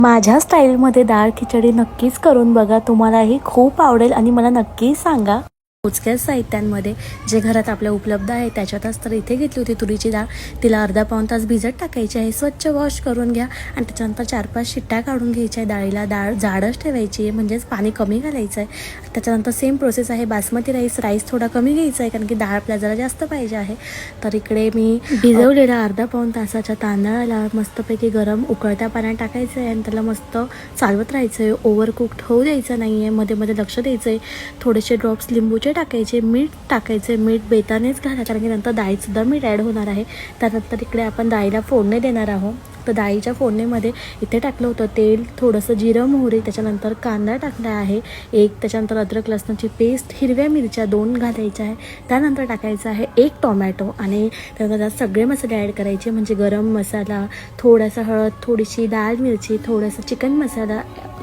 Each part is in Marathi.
माझ्या स्टाईलमध्ये डाळ खिचडी नक्कीच करून बघा, तुम्हालाही खूप आवडेल आणि मला नक्की सांगा. मोजक्याच साहित्यांमध्ये जे घरात आपल्या उपलब्ध आहे त्याच्यातच तर इथे घेतली होती तुरीची डाळ. तिला अर्धा पाऊण तास भिजत टाकायची आहे. स्वच्छ वॉश करून घ्या आणि त्याच्यानंतर 4-5 शिट्ट्या काढून घ्यायच्या आहे. डाळीला डाळ जाडच ठेवायची आहे, म्हणजेच पाणी कमी घालायचं आहे. त्याच्यानंतर सेम प्रोसेस आहे बासमती राईस थोडा कमी घ्यायचा आहे, कारण की डाळ आपल्याला जरा जास्त पाहिजे आहे. तर इकडे मी भिजवलेल्या अर्धा पाऊण तासाच्या तांदळाला मस्तपैकी गरम उकळत्या पाण्यात टाकायचं आहे आणि त्याला मस्त चालवत राहायचं आहे. ओव्हर कुक्ड होऊ द्यायचं नाही आहे, मध्ये मध्ये लक्ष द्यायचं आहे. थोडेसे ड्रॉप्स लिंबूचे टाकायचे, मीठ टाकायचे. मीठ बेतानेच घाला, कारण की नंतर डाळीतसुद्धा मीठ ॲड होणार आहे. त्यानंतर इकडे आपण डाळीला फोडणी देणार आहोत. तर डाळीच्या फोडणीमध्ये इथे टाकलं होतं तेल, थोडंसं जिरं मोहरी, त्याच्यानंतर कांदा टाकला आहे एक, त्याच्यानंतर अद्रक लसणाची पेस्ट, हिरव्या मिरच्या 2 घालायच्या आहे. त्यानंतर टाकायचं आहे 1 टोमॅटो आणि त्यानंतर सगळे मसाले ॲड करायचे, म्हणजे गरम मसाला, थोडासा हळद, थोडीशी लाल मिरची, थोडासा चिकन मसाला,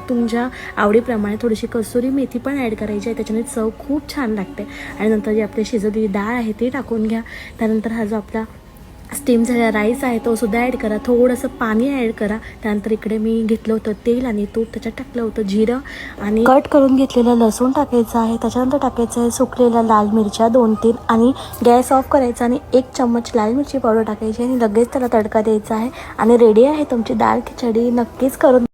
तुमच्या आवडीप्रमाणे थोडीशी कसुरी मेथी पण ॲड करायची आहे. त्याच्याने चव खूप छान लागते. आणि नंतर जी आपली शिजवलेली डाळ आहे ती टाकून घ्या. त्यानंतर हा जो आपला स्टीम झालेला राईस आहे तो सुद्धा ॲड करा. थोडंसं पाणी ॲड करा. त्यानंतर इकडे मी घेतलं होतं तेल आणि तूप, त्याच्यात टाकलं होतं जिरं आणि कट करून घेतलेलं लसूण टाकायचं आहे. त्याच्यानंतर टाकायचं आहे सुकलेल्या लाल मिरच्या 2-3 आणि गॅस ऑफ करायचा आणि 1 चम्मच लाल मिरची पावडर टाकायची आणि लगेच त्याला तडका द्यायचा आहे. आणि रेडी आहे तुमची डाळ खिचडी. नक्कीच करून